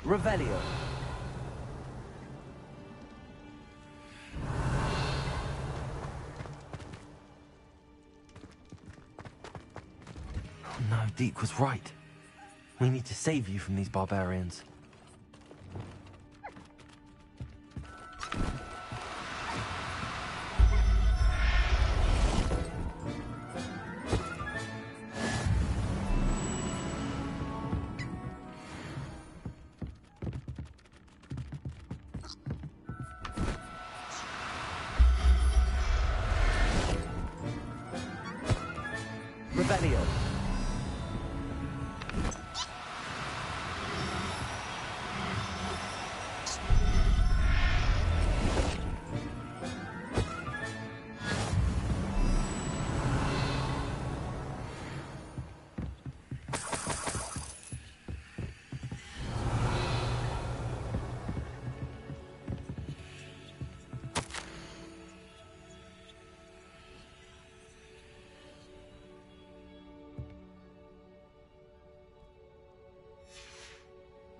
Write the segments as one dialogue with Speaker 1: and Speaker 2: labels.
Speaker 1: Revelio.
Speaker 2: Oh no, Deke was right. We need to save you from these barbarians.
Speaker 1: Revelio.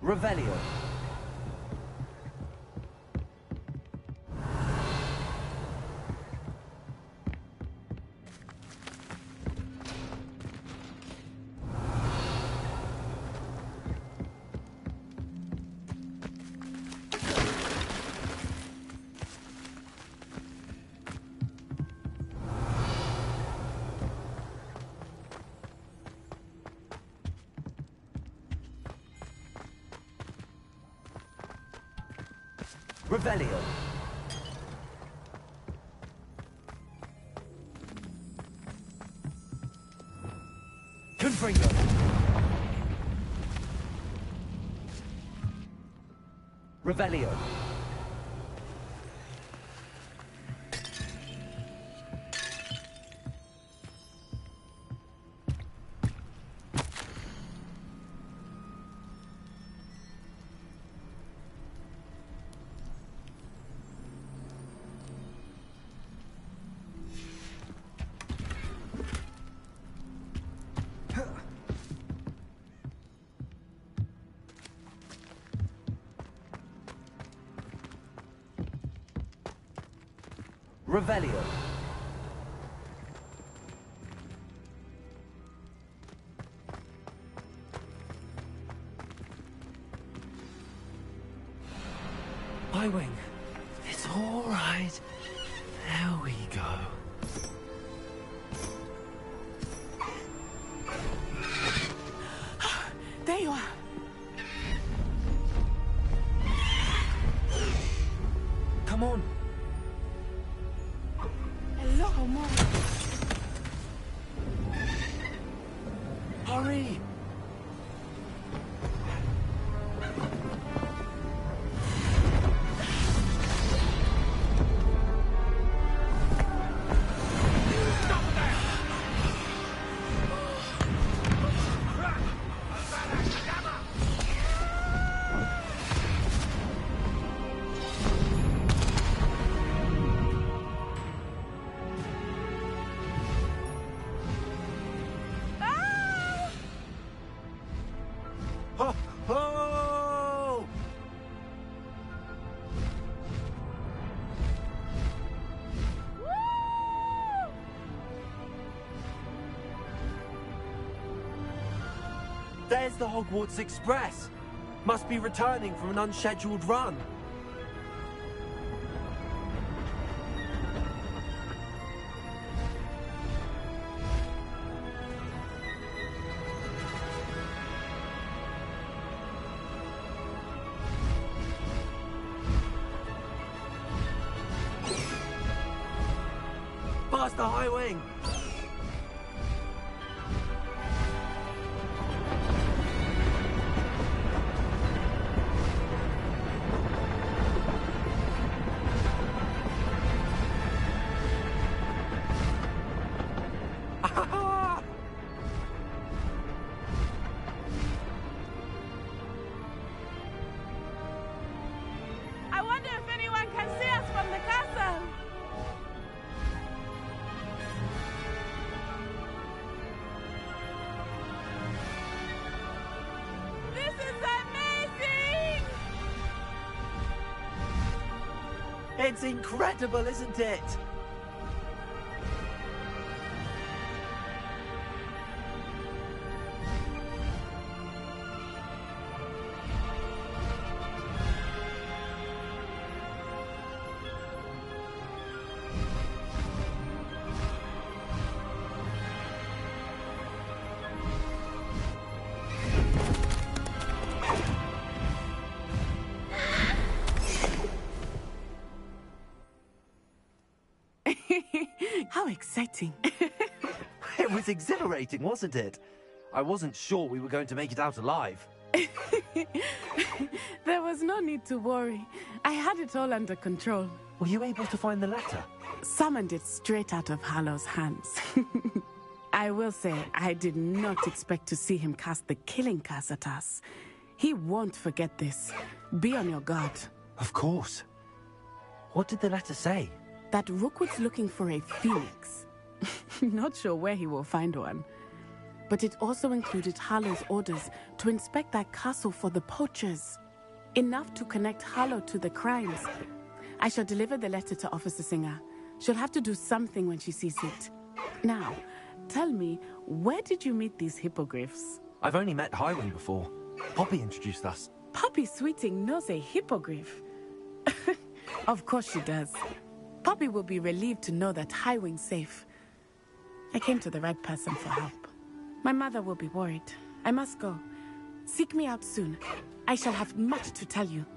Speaker 1: Revelio. Revelio. Confringo. Revelio. Revelio.
Speaker 2: Highwing. It's all right. There we go.
Speaker 3: There you are.
Speaker 2: Come on.
Speaker 3: Hello, Mom.
Speaker 2: Hurry. Ho, ho! There's the Hogwarts Express. Must be returning from an unscheduled run. Past the high wing.
Speaker 3: I wonder if anyone can see us from the castle.
Speaker 2: It's incredible, isn't it?
Speaker 3: How exciting.
Speaker 1: It was exhilarating, wasn't it? I wasn't sure we were going to make it out alive.
Speaker 3: There was no need to worry. I had it all under control.
Speaker 1: Were you able to find the letter?
Speaker 3: Summoned it straight out of Harlow's hands. I will say, I did not expect to see him cast the killing curse at us. He won't forget this. Be on your guard.
Speaker 1: Of course. What did the letter say?
Speaker 3: That Rookwood's looking for a phoenix. Not sure where he will find one. But it also included Harlow's orders to inspect that castle for the poachers. Enough to connect Harlow to the crimes. I shall deliver the letter to Officer Singer. She'll have to do something when she sees it. Now, tell me, where did you meet these hippogriffs?
Speaker 1: I've only met Highwing before. Poppy introduced us.
Speaker 3: Poppy Sweeting knows a hippogriff. Of course she does. Poppy will be relieved to know that Highwing's safe. I came to the right person for help. My mother will be worried. I must go. Seek me out soon. I shall have much to tell you.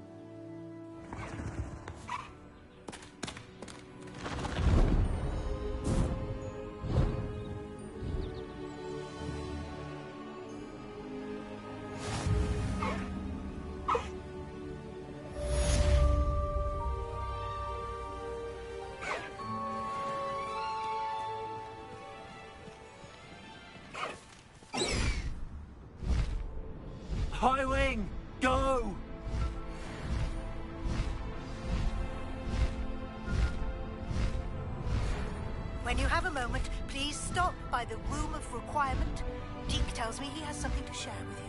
Speaker 2: Highwing, go!
Speaker 4: When you have a moment, please stop by the Room of Requirement. Deke tells me he has something to share with you.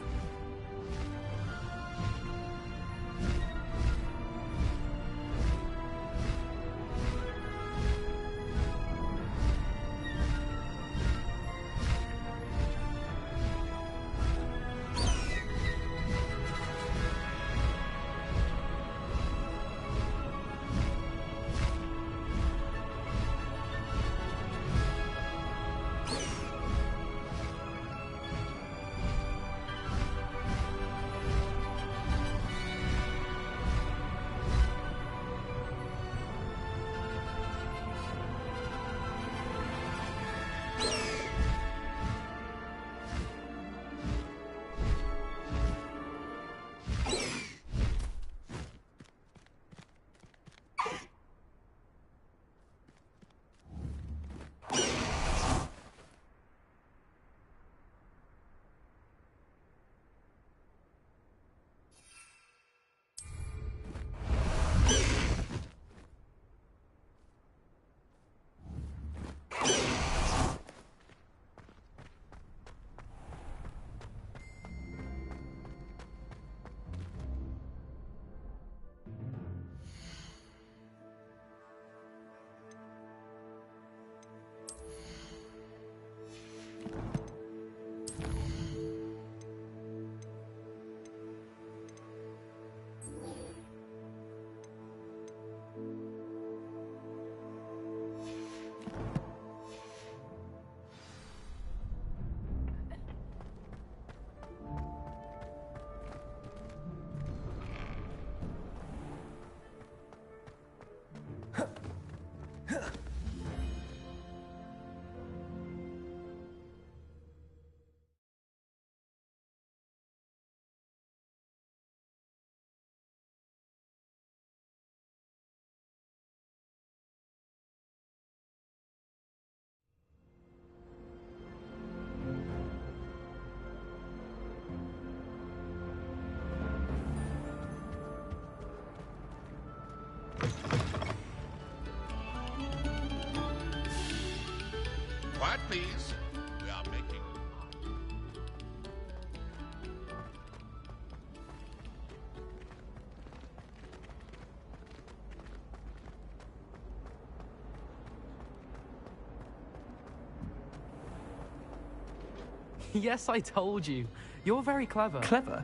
Speaker 5: Yes, I told you. You're very clever.
Speaker 6: Clever?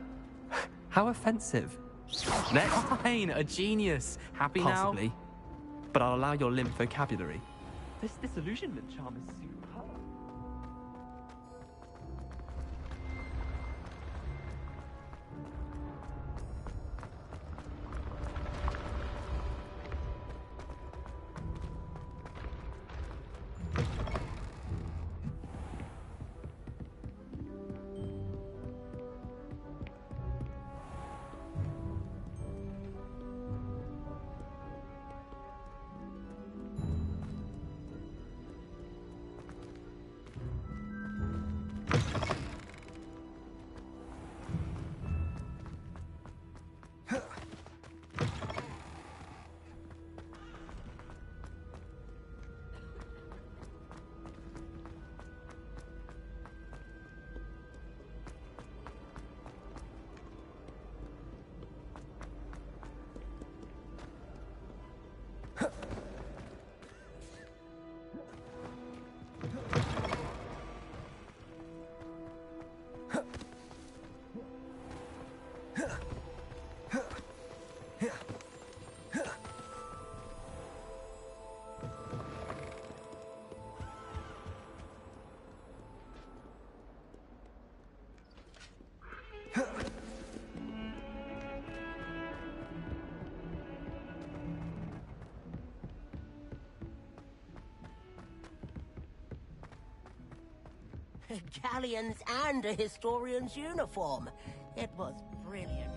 Speaker 6: How offensive. Next.
Speaker 5: Fine, a genius. Happy
Speaker 6: Possibly.
Speaker 5: now?
Speaker 6: But I'll allow your limp vocabulary. This disillusionment charm is superb.
Speaker 7: Galleons and a historian's uniform. It was brilliant.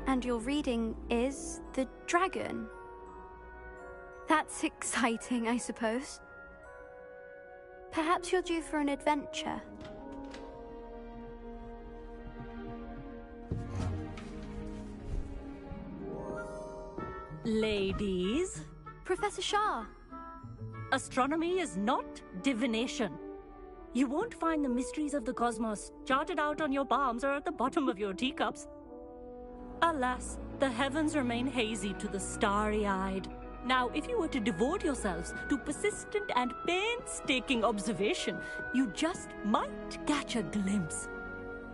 Speaker 8: And your reading is the dragon. That's exciting, I suppose. Perhaps you're due for an adventure.
Speaker 9: Ladies,
Speaker 8: Professor Shah.
Speaker 9: astronomy is not divination. You won't find the mysteries of the cosmos charted out on your palms or at the bottom of your teacups. Alas, the heavens remain hazy to the starry-eyed. Now, if you were to devote yourselves to persistent and painstaking observation, you just might catch a glimpse.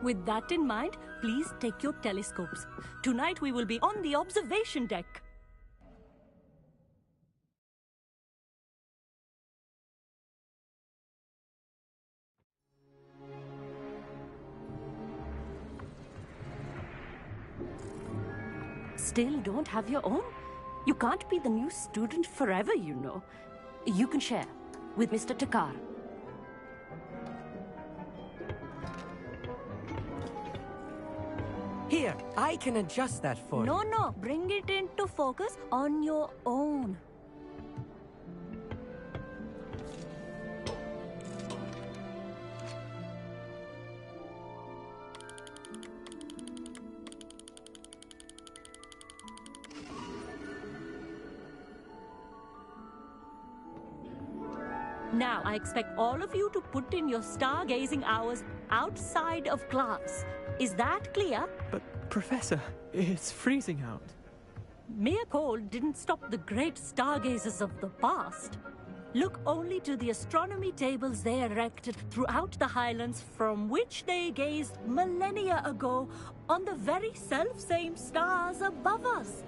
Speaker 9: With that in mind, please take your telescopes. Tonight we will be on the observation deck. Still don't have your own? You can't be the new student forever, you know. You can share with Mr. Takar.
Speaker 2: Here, I can adjust that for you.
Speaker 9: No, bring it into focus on your own. Now, I expect all of you to put in your stargazing hours outside of class. Is that clear?
Speaker 6: But, Professor, it's freezing out.
Speaker 9: Mere cold didn't stop the great stargazers of the past. Look only to the astronomy tables they erected throughout the highlands from which they gazed millennia ago on the very self-same stars above us.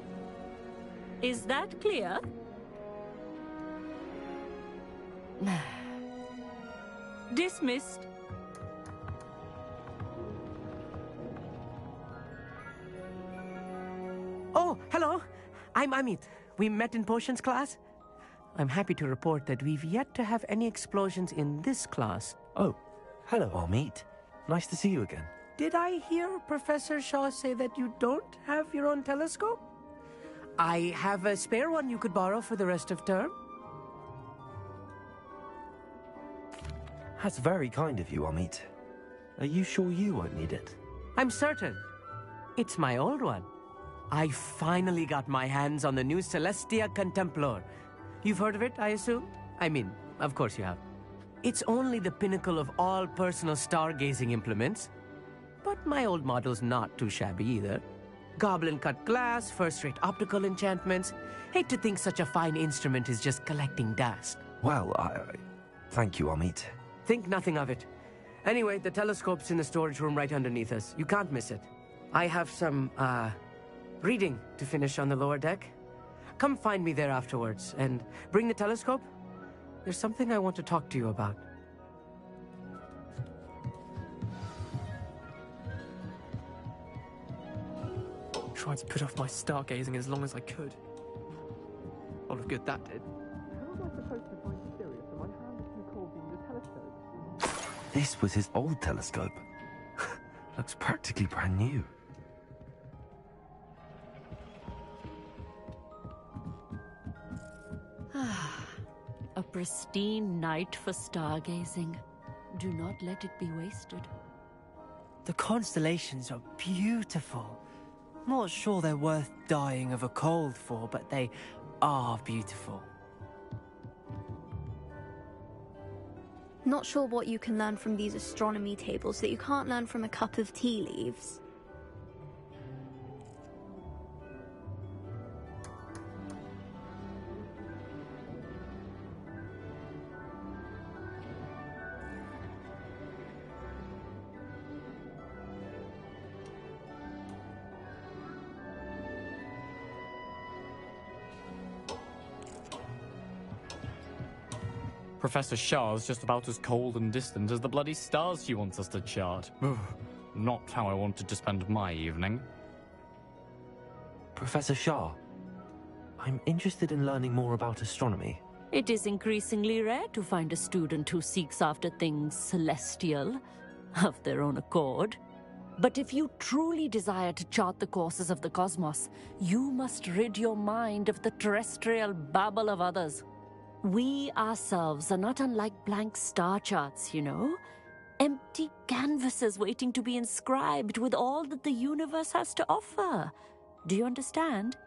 Speaker 9: Is that clear? Dismissed.
Speaker 10: Oh, hello. I'm Amit. We met in potions class. I'm happy to report that we've yet to have any explosions in this class.
Speaker 1: Oh, hello, Amit. Nice to see you again.
Speaker 10: Did I hear Professor Shaw say that you don't have your own telescope? I have a spare one you could borrow for the rest of term.
Speaker 1: That's very kind of you, Amit. Are you sure you won't need it?
Speaker 10: I'm certain. It's my old one. I finally got my hands on the new Celestia Contemplar. You've heard of it, I assume? I mean, of course you have. It's only the pinnacle of all personal stargazing implements. But my old model's not too shabby either. Goblin-cut glass, first-rate optical enchantments. Hate to think such a fine instrument is just collecting dust.
Speaker 1: Well, thank you, Amit.
Speaker 10: Think nothing of it. Anyway, the telescope's in the storage room right underneath us. You can't miss it. I have some, reading to finish on the lower deck. Come find me there afterwards, and bring the telescope. There's something I want to talk to you about.
Speaker 6: Tried to put off my stargazing as long as I could. A lot of good that did. How was I supposed to find Sirius when my hand was too cold to use a telescope?
Speaker 1: This was his old telescope. Looks practically brand new.
Speaker 9: A pristine night for stargazing. Do not let it be wasted.
Speaker 2: The constellations are beautiful. Not sure they're worth dying of a cold for, but they are beautiful.
Speaker 8: Not sure what you can learn from these astronomy tables that you can't learn from a cup of tea leaves.
Speaker 11: Professor Shah's just about as cold and distant as the bloody stars she wants us to chart. Not how I wanted to spend my evening.
Speaker 1: Professor Shah, I'm interested in learning more about astronomy.
Speaker 9: It is increasingly rare to find a student who seeks after things celestial, of their own accord. But if you truly desire to chart the courses of the cosmos, you must rid your mind of the terrestrial babble of others. We ourselves are not unlike blank star charts, you know. Empty canvases waiting to be inscribed with all that the universe has to offer. Do you understand?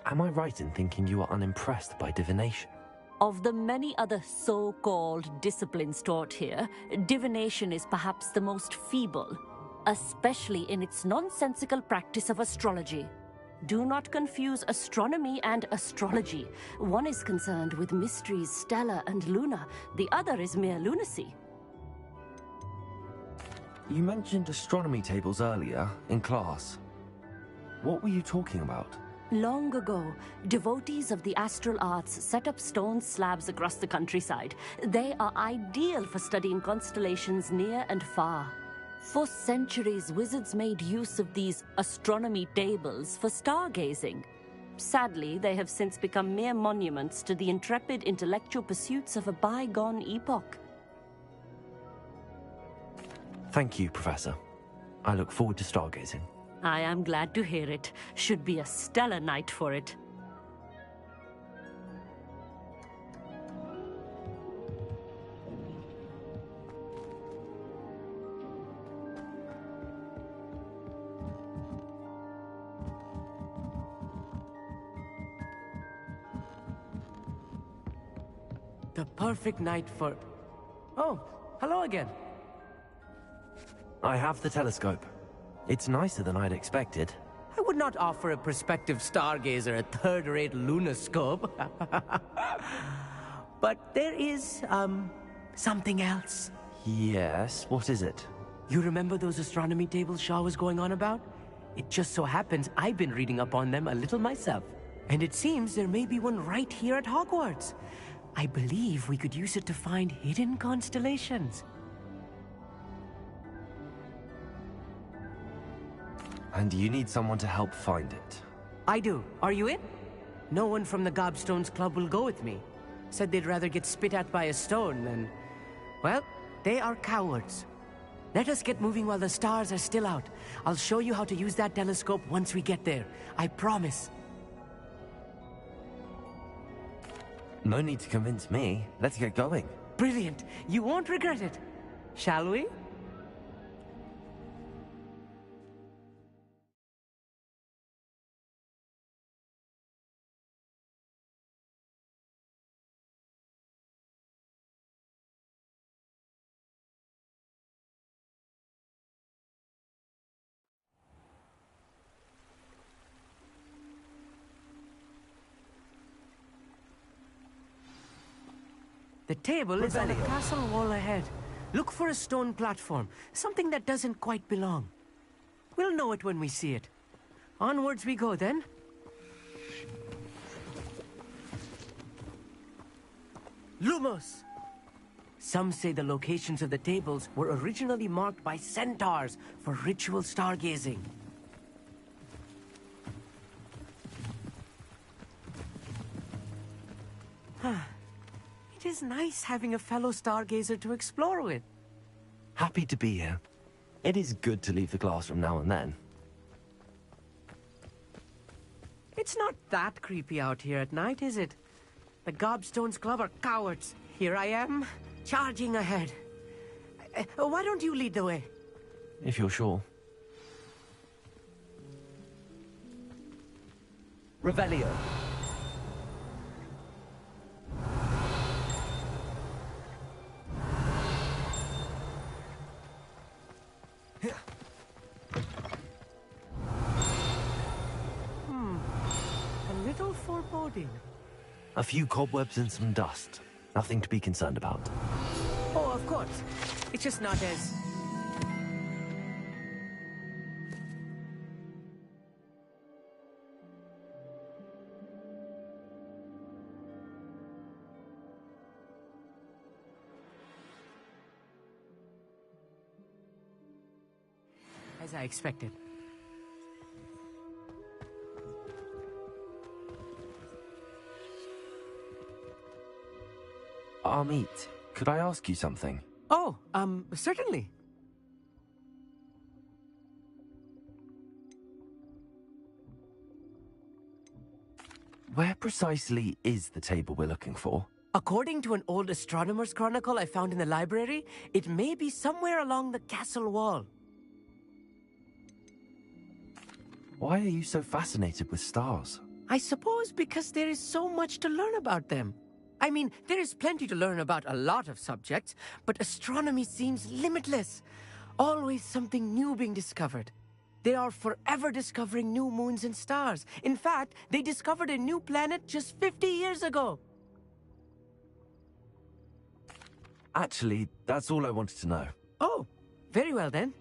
Speaker 1: Am I right in thinking you are unimpressed by divination?
Speaker 9: Of the many other so-called disciplines taught here, divination is perhaps the most feeble, especially in its nonsensical practice of astrology. Do not confuse astronomy and astrology. One is concerned with mysteries stellar and lunar. The other is mere lunacy.
Speaker 1: You mentioned astronomy tables earlier, in class. What were you talking about?
Speaker 9: Long ago, devotees of the astral arts set up stone slabs across the countryside. They are ideal for studying constellations near and far. For centuries, wizards made use of these astronomy tables for stargazing. Sadly, they have since become mere monuments to the intrepid intellectual pursuits of a bygone epoch.
Speaker 1: Thank you, Professor. I look forward to stargazing.
Speaker 9: I am glad to hear it. Should be a stellar night for it.
Speaker 10: The perfect night for... Oh, hello again.
Speaker 1: I have the telescope. It's nicer than I'd expected.
Speaker 10: I would not offer a prospective stargazer a third-rate lunoscope. But there is, something else.
Speaker 1: Yes, what is it?
Speaker 10: You remember those astronomy tables Shaw was going on about? It just so happens I've been reading up on them a little myself. And it seems there may be one right here at Hogwarts. I believe we could use it to find hidden constellations.
Speaker 1: And you need someone to help find it.
Speaker 10: I do. Are you in? No one from the Gobstones Club will go with me. Said they'd rather get spit at by a stone than... Well, they are cowards. Let us get moving while the stars are still out. I'll show you how to use that telescope once we get there. I promise.
Speaker 1: No need to convince me. Let's get going.
Speaker 10: Brilliant. You won't regret it. Shall we? The table is on the castle wall ahead. Look for a stone platform, something that doesn't quite belong. We'll know it when we see it. Onwards we go, then. Lumos! Some say the locations of the tables were originally marked by centaurs for ritual stargazing. It is nice having a fellow stargazer to explore with.
Speaker 1: Happy to be here. It is good to leave the classroom now and then.
Speaker 10: It's not that creepy out here at night, is it? The Gobstones Club are cowards. Here I am, charging ahead. Why don't you lead the way?
Speaker 1: If you're sure. Revelio.
Speaker 10: A little foreboding.
Speaker 1: A few cobwebs and some dust. Nothing to be concerned about.
Speaker 10: Oh, of course. It's just not as... as I expected.
Speaker 1: Amit, could I ask you something?
Speaker 10: Oh, certainly.
Speaker 1: Where precisely is the table we're looking for?
Speaker 10: According to an old astronomer's chronicle I found in the library, it may be somewhere along the castle wall.
Speaker 1: Why are you so fascinated with stars?
Speaker 10: I suppose because there is so much to learn about them. I mean, there is plenty to learn about a lot of subjects, but astronomy seems limitless. Always something new being discovered. They are forever discovering new moons and stars. In fact, they discovered a new planet just 50 years ago.
Speaker 1: Actually, that's all I wanted to know.
Speaker 10: Oh, very well then.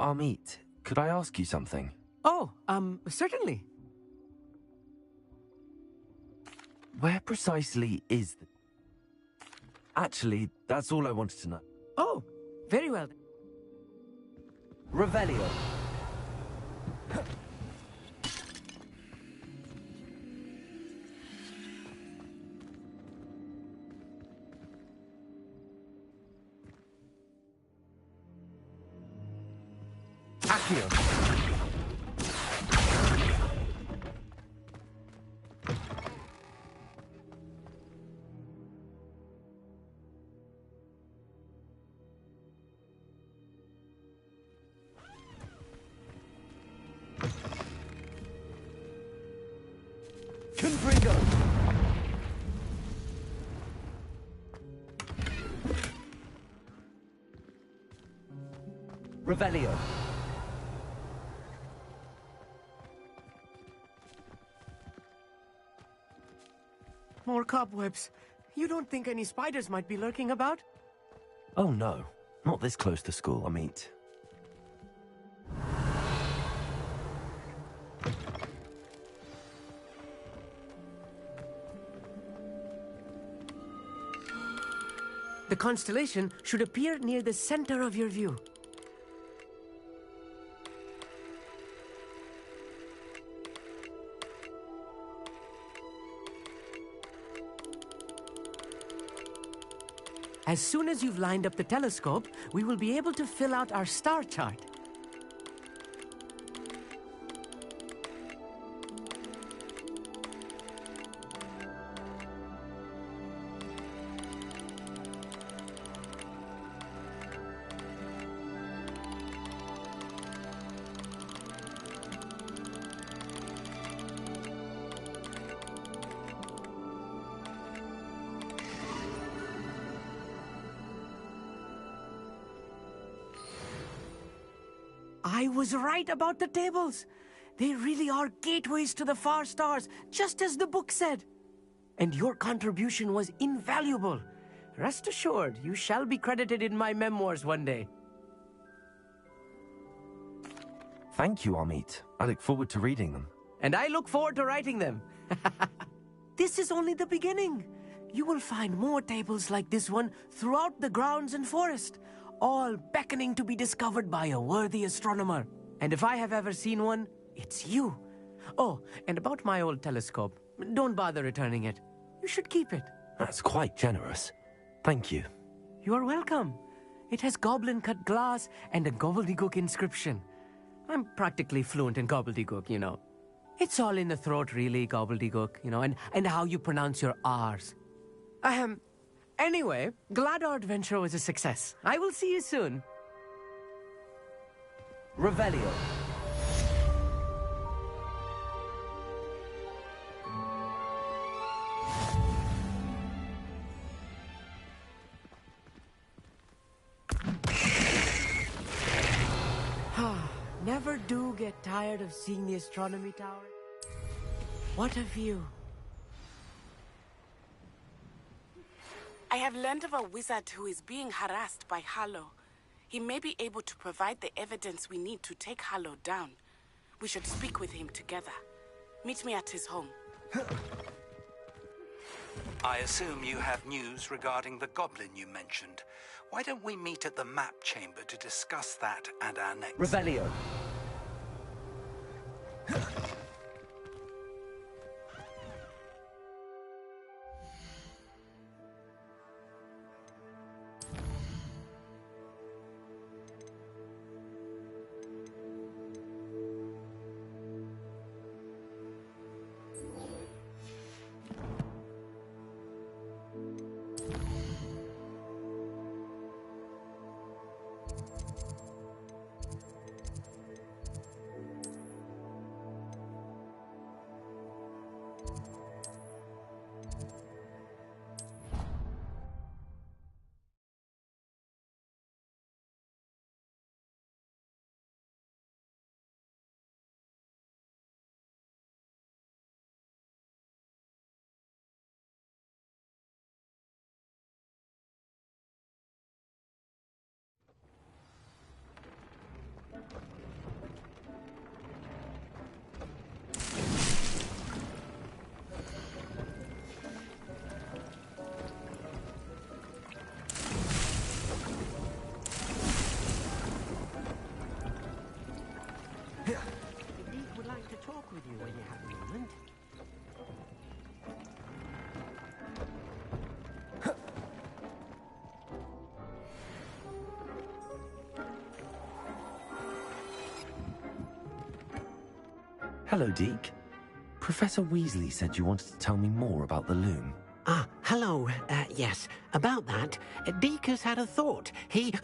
Speaker 1: Amit, could I ask you something?
Speaker 10: Oh, certainly.
Speaker 1: Where precisely is the... Actually, that's all I wanted to know.
Speaker 10: Oh, very well.
Speaker 1: Revelio. Accio. Confringo. Revelio.
Speaker 10: More cobwebs. You don't think any spiders might be lurking about?
Speaker 1: Oh no, not this close to school, Amit.
Speaker 10: The constellation should appear near the center of your view. As soon as you've lined up the telescope, we will be able to fill out our star chart. I was right about the tables. They really are gateways to the far stars, just as the book said. And your contribution was invaluable. Rest assured, you shall be credited in my memoirs one day.
Speaker 1: Thank you, Amit. I look forward to reading them.
Speaker 10: And I look forward to writing them. This is only the beginning. You will find more tables like this one throughout the grounds and forest, all beckoning to be discovered by a worthy astronomer. And if I have ever seen one, it's you. Oh, and about my old telescope, don't bother returning it. You should keep it.
Speaker 1: That's quite generous. Thank you.
Speaker 10: You are welcome. It has goblin-cut glass and a gobbledygook inscription. I'm practically fluent in gobbledygook, you know. It's all in the throat, really, gobbledygook, you know, and how you pronounce your R's. Anyway, glad our adventure was a success. I will see you soon.
Speaker 1: Revelio.
Speaker 10: Never do get tired of seeing the astronomy tower. What a view.
Speaker 3: I have learned of a wizard who is being harassed by Harlow. He may be able to provide the evidence we need to take Harlow down. We should speak with him together. Meet me at his home.
Speaker 12: I assume you have news regarding the goblin you mentioned. Why don't we meet at the map chamber to discuss that and our next...
Speaker 1: Revelio.
Speaker 13: talk with you when you have a moment.
Speaker 1: Hello, Deke. Professor Weasley said you wanted to tell me more about the loom.
Speaker 13: Ah, hello. Yes, about that, Deke has had a thought. He...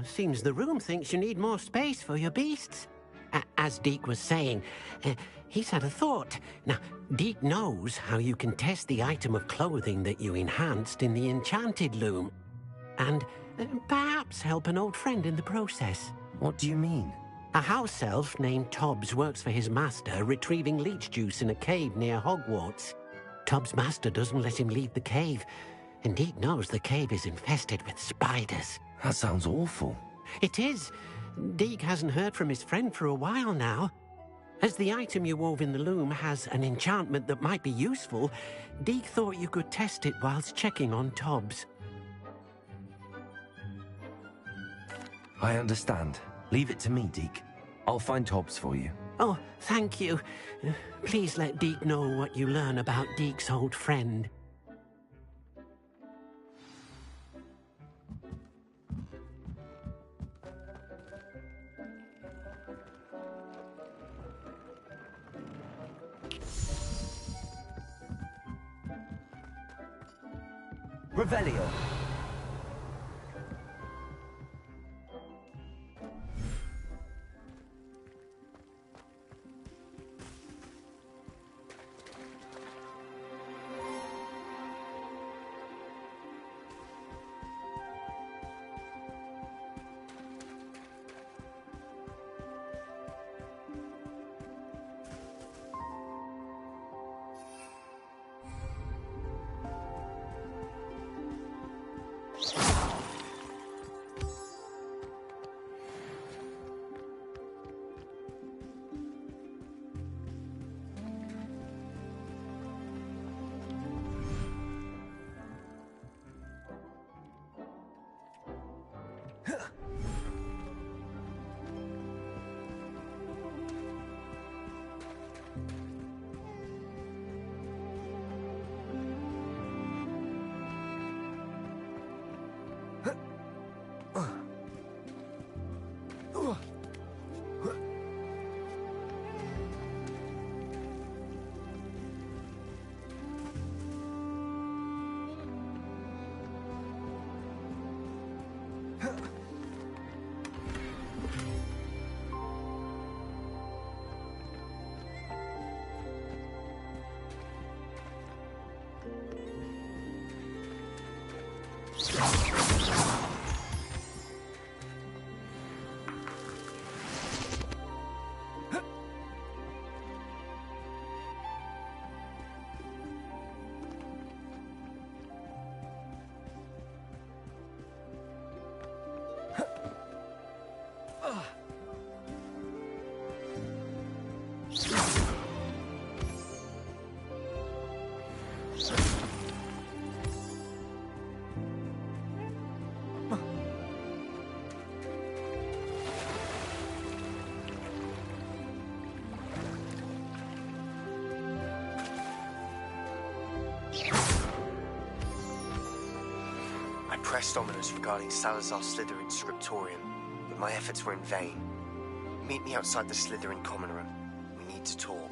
Speaker 13: Seems the room thinks you need more space for your beasts. As Deke was saying, he's had a thought. Now, Deke knows how you can test the item of clothing that you enhanced in the enchanted loom. And perhaps help an old friend in the process.
Speaker 1: What do you mean?
Speaker 13: A house elf named Tobbs works for his master, retrieving leech juice in a cave near Hogwarts. Tobbs' master doesn't let him leave the cave, and Deke knows the cave is infested with spiders.
Speaker 1: That sounds awful.
Speaker 13: It is. Deke hasn't heard from his friend for a while now. As the item you wove in the loom has an enchantment that might be useful, Deke thought you could test it whilst checking on Tobbs.
Speaker 1: I understand. Leave it to me, Deke. I'll find Tobbs for you.
Speaker 13: Oh, thank you. Please let Deke know what you learn about Deke's old friend.
Speaker 1: Revelio.
Speaker 14: I pressed Ominous regarding Salazar Slytherin's scriptorium, but my efforts were in vain. Meet me outside the Slytherin common room. We need to talk.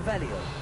Speaker 1: Revelio.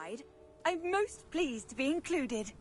Speaker 15: ride. I'm most pleased to be included.